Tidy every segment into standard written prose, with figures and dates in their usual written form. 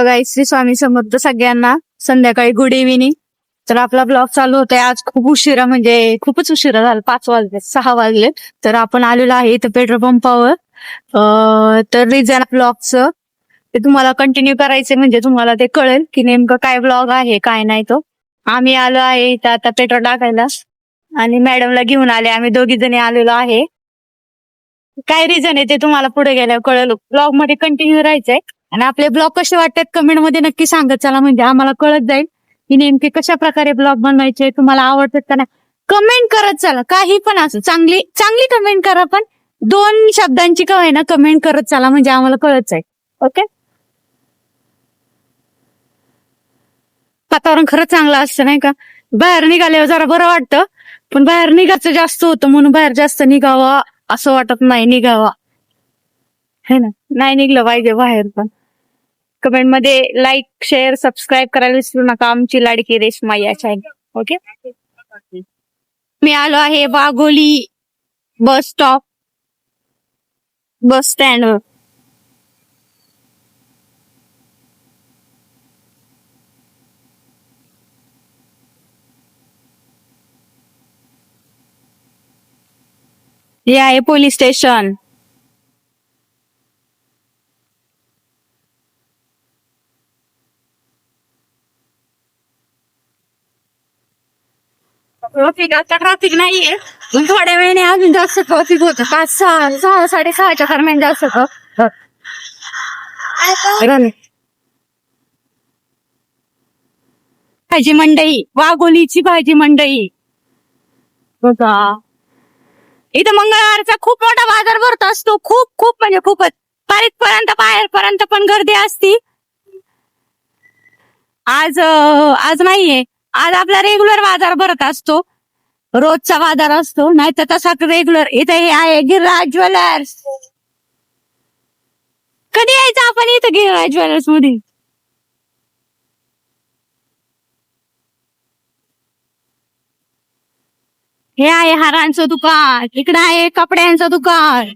गाईस, श्री स्वामी समर्थ सगळ्यांना. संध्याकाळी good evening. तर आपला ब्लॉग चालू होतोय आज खूप उशिरा, म्हणजे खूपच उशिरा झाला. 5 वाजले, 6 वाजले. तर आपण आलेलो आहे इथं पेट्रोल पंपावर. तर रिझन ब्लॉगचं ते तुम्हाला कंटिन्यू करायचे, म्हणजे तुम्हाला ते कळेल की नेमकं काय ब्लॉग आहे काय नाही. तो आम्ही आलो आहे इथं आता पेट्रोल टाकायला आणि मॅडमला घेऊन आले. आम्ही 2 जणी आलेलो आहे. काय रिझन आहे ते तुम्हाला पुढे गेल्यावर कळेल. ब्लॉग मध्ये कंटिन्यू राहायचंय आणि आपले ब्लॉग कसे वाटतात कमेंट मध्ये नक्की सांगत चला, म्हणजे आम्हाला कळत जाईल की नेमके कशा प्रकारे ब्लॉग बनवायचे, तुम्हाला आवडतात का नाही. कमेंट करत चला, काही पण असं चांगली चांगली कमेंट करा, पण 2 शब्दांची का ना कमेंट करत चला, म्हणजे आम्हाला कळत जाईल. ओके. वातावरण खरंच चांगलं असतं नाही का. बाहेर निघाल्यावर जरा बरं वाटतं, पण बाहेर निघायचं जास्त होतं म्हणून बाहेर जास्त निघावा असं वाटत नाही. निघावा है ना, नाही निघलं पाहिजे बाहेर. पण कमेंट मध्ये लाईक, शेअर, सबस्क्राईब करायला विसरू नका आमची लाडकी रेश्मा या चॅनल. ओके. मी आलो आहे Wagholi bus stop, bus stand. हे आहे पोलीस स्टेशन. ट्रॉफिक आता ट्रॉफिक नाहीये, पण थोड्या वेळाने अजून जास्त ट्रॉफिक होतं. 5-6, 6:30च्या दरम्यान जास्त होतं. भाजी मंडई, वाघोलीची भाजी मंडई बघा. इथं मंगळवारचा खूप मोठा बाजार भरत असतो. खूप खूप म्हणजे खूपच. पारीतपर्यंत बाहेरपर्यंत पण गर्दी असती. आज नाहीये. आज आपला रेग्युलर बाजार भरत असतो, रोजचा बाजार असतो. नाही तर तसा रेग्युलर. इथे हे आहे गिरिराज ज्वेलर्स. कधी यायचं आपण इथं गिरिराज ज्वेलर्स मध्ये. हे आहे हारांचं दुकान, इकडे आहे कपड्यांचं दुकान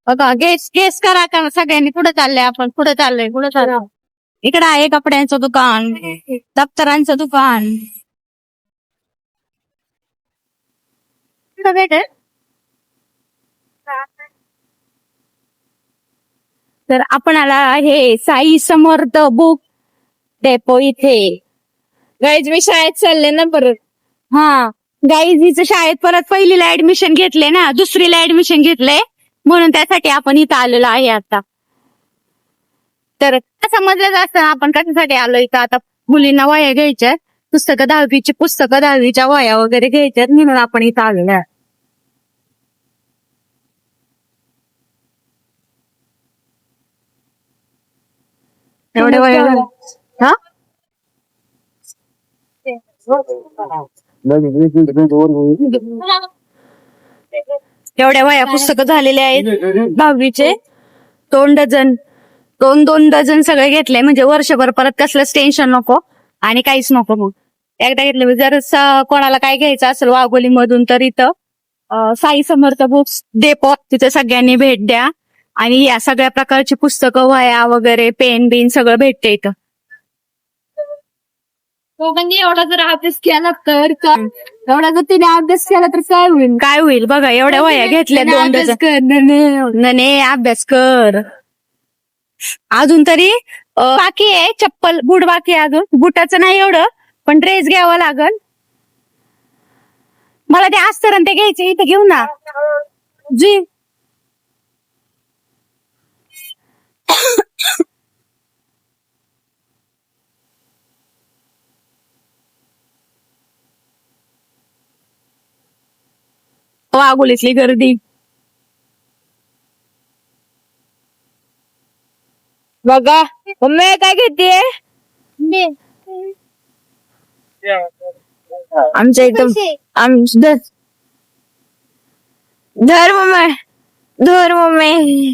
बघा. गेस गेस करा का सगळ्यांनी, कुठे चाललंय आपण, कुठे चाललंय, कुठे चाललं. इकडे आहे कपड्यांचं दुकान, दप्तरांचं दुकान. भेटेल. तर आपण आला आहे साई समर्थ बुक डेपो इथे. गाईज मी शाळेत चालले ना परत. हा गाईज हिचं शाळेत परत पहिलीला ऍडमिशन घेतले ना, दुसरीला ऍडमिशन घेतले, म्हणून त्यासाठी आपण इथं आलेलो आहे आता. तर समजलं असतं आपण कशासाठी आलो इथं. आता मुलींना वह्या घ्यायच्या, पुस्तकं 10वीची पुस्तकं, 10वीच्या वह्या वगैरे घ्यायच्यात, म्हणून आपण इथं आलेलो आहे. एवढे वह्या हा एवढ्या वह्या पुस्तकं झालेले आहेत 10वीचे. 2 डझन सगळे घेतले, म्हणजे वर्षभर परत कसलंच टेन्शन नको आणि काहीच नको. मग एकदा घेतले. जर कोणाला काय घ्यायचं असेल वाघोली मधून तर इथं साई समर्थ बुक्स डेपो, तिथे सगळ्यांनी भेट द्या. आणि या सगळ्या प्रकारची पुस्तकं, वह्या वगैरे, पेन बिन सगळं भेटते इथं. एवढा जर अभ्यास केला तर एवढा जर तिने अभ्यास केला तर काय होईल, काय होईल बघा. एवढ्या वह्या घेतल्या 2 डझन. नने अभ्यास कर. अजून तरी बाकी आहे चप्पल, बूट बाकी आहे अजून. बुटाचं नाही एवढं, पण ड्रेस घ्यावा लागल. मला ते अस्तर ते घ्यायचे, इथं घेऊ ना जी. वाघोलीतली गर्दी बघा. मम्मी काय घेते आमच्या इथं. धर मम्मी, धर मम्मी.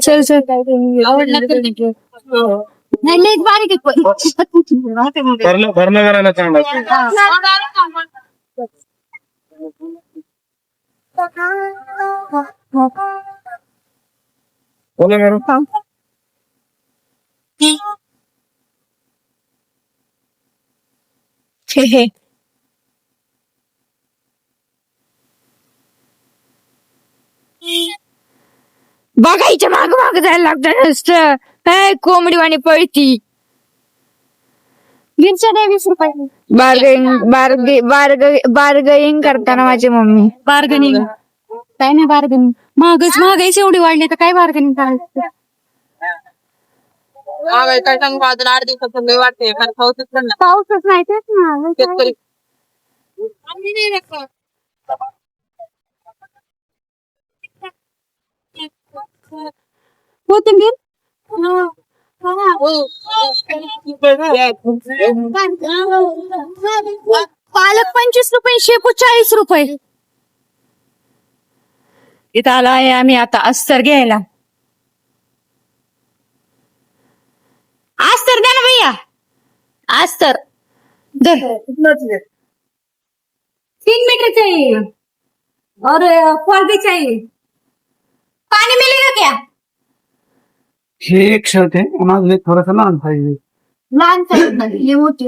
चल चल. नाही लई बारीक भरणं करायला चांगला. बोला मॅडम. हे बघायच्या माग माग जायला लागतं नुसतं. कोंबडी वाणी पळती. वीस रुपये बार्गेनिंग करताना माझी मम्मी. बार्गेनिंग काय नाही, बार्गेनिंग महागाईच एवढी वाढली तर काय बार्गेनिंग करायचं. काय सांगू अजून 8 दिवसात लय वाटते कारण पाऊसच पण नाही. पाऊसच नाही तेच ना. शेतकरी कोथिंबीर पालक 25 रुपये, शेपू 40 रुपये. इथं आला आहे आम्ही आता अस्तर घ्यायला. अस्तर द्या ना भैया, अस्तर दर 3 मीटर चाहिए और फॉल भी चाहिए. पानी मिलेगा क्या? हे एक शर्ट आहे माझं थोडासा लहान पाहिजे. लहान साईज मोठी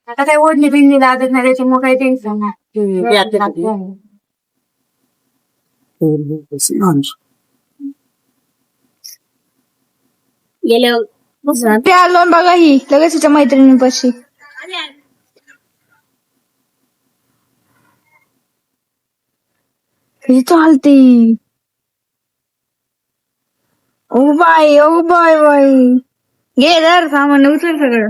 आता काय ओढणी बिंडणी लागत नाही त्याच्यामुळे काही टेन्शन नाही. त्या लोन बघा ही लगेच तिच्या मैत्रिणीपाशी. ही चालते. ओ बाय बाय घे दर सामान उचल सगळं.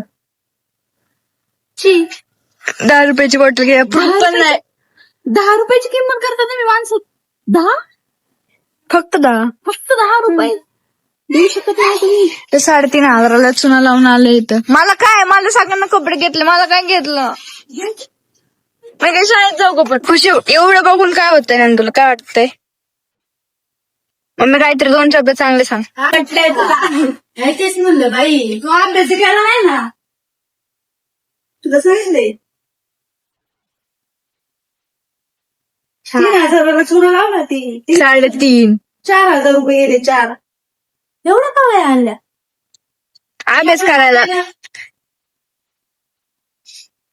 10 रुपयाची बॉटल घ्या, प्रूफ पण नाही. 10 रुपयाची किंमत करता तुम्ही माणसं. 10 फक्त 10 रुपये देऊ शकत नाही तुम्ही. ते 3,500 चुना लावून आलं इथं. मला काय, मला सगळ्यांना कपडे घेतले, मला काय घेतलं. मी काय शाळेत जाऊ का पण खुशी. एवढं बघून काय होतंय ना तुला, काय वाटतंय. मम्मी काहीतरी 2 शब्द चांगले सांग. तेच म्हणलं बाई, तू अभ्यास केला नाही ना, तुला सांगितलंय 3,000 चुना लावला ती 3.5. 4,000 रुपये गेले. 4 एवढं काय आणल्या अभ्यास करायला.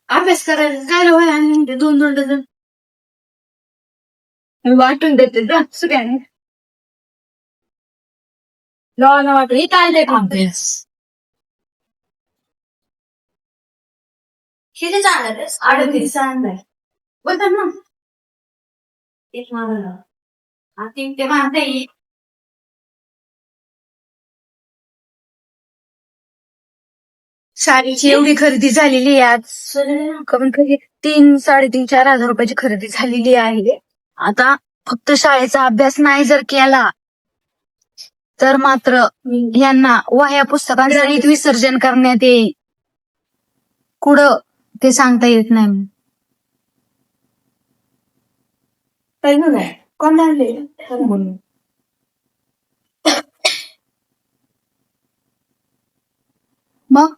अभ्यास करायला काय वय आणले 2 डझन वाटून देते जा सगळ्यांनी. वाटत इथं आणले अभ्यास किती चांगलं 38 आणलाय बोलतात ना. तेच मला ते मानता येईल. साडीची एवढी खरेदी झालेली आहे आज. कमीत कमी 3,500-4,000 रुपयाची खरेदी झालेली आहे. आता फक्त शाळेचा अभ्यास नाही जर केला तर मात्र यांना वह्या पुस्तकांचं नीट विसर्जन करण्यात येईल. कुठं ते सांगता येत नाही. काही नाही कोण आणले म्हणून मग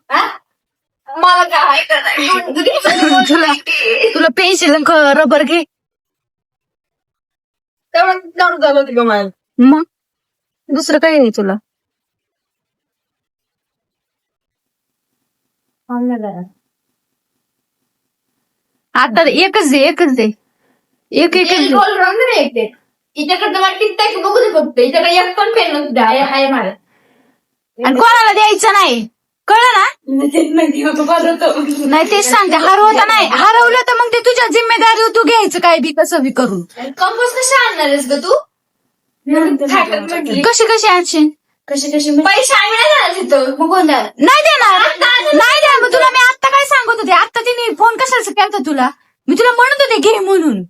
मला काय करायचं तुला पेन्सिल रबर घे. तेवढं झालं होतं का मला. मग दुसरं काही नाही तुला. आता एकच दे एक हिच्याकडनं मला किती बघू दे फक्त. हिच्याकडे एक पण पेन आहे मला. आणि कोणाला द्यायचं नाही, कळलं ना. तेच माहिती होतं नाही तेच सांगते, हरवता नाही. हरवलं तर मग ते तुझ्या जिम्मेदारी तू घ्यायचं काय बी कसं बी करून. कंपोस्ट कशी आणणार आहेस ग तू. कशी आणशील. कशी पैसे आणणार तिथं मग कोण द्या नाही देणार मग तुला मी आता काय सांगत होते. आता तिने फोन कशाला केलता तुला. मी तुला म्हणत होते घे म्हणून,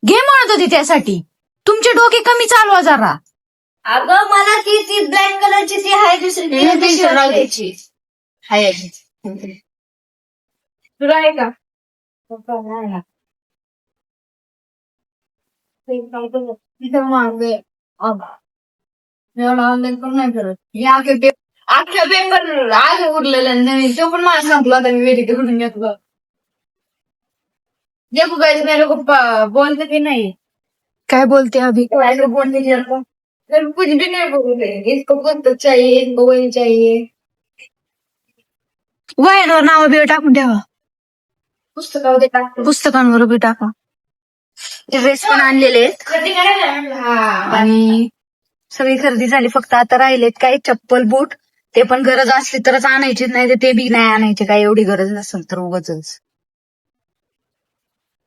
घे म्हणत होते. त्यासाठी तुमचे डोके कमी चालवा जरा. अगं मला ती ब्लॅक कलरची ती आहे दुसरी हाय तुला आहे का. एवढा ऑनलाईन पण नाही करत हे अख्ख्या पेपर आज उरलेलं नाही तो पण मला सांगतो आता मी वेगळी करून घेतलं जे काय मेरे को बोलते की नहीं काय बोलते अभि ऐसे बोलने नहीं आता मेरे को कुछ भी नहीं बोलते इसको कुछ चाहिए इसको वही चाहिए वयांवर नाव बिव टाकून ठेवा पुस्तकामध्ये टाकतो पुस्तकांवर बी टाका ड्रेस पण आणलेले आहेत कधी करायला म्हणलं हा आणि सगळी खरेदी झाली फक्त आता राहिलेत काही चप्पल बूट ते पण गरज असली तरच आणायचे नाही तर ते बी नाही आणायचे काय एवढी गरज नसेल तर उगाचच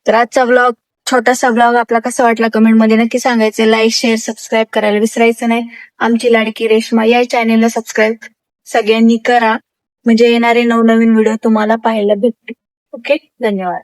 तर आजचा ब्लॉग छोटासा ब्लॉग आपला कसा वाटला कमेंट मध्ये नक्की सांगायचं लाईक शेअर सबस्क्राईब करायला विसरायचं नाही आमची लाडकी रेश्मा या चॅनेलला सबस्क्राईब सगळ्यांनी करा म्हणजे येणारे नवनवीन व्हिडिओ तुम्हाला पाहायला भेटतील ओके धन्यवाद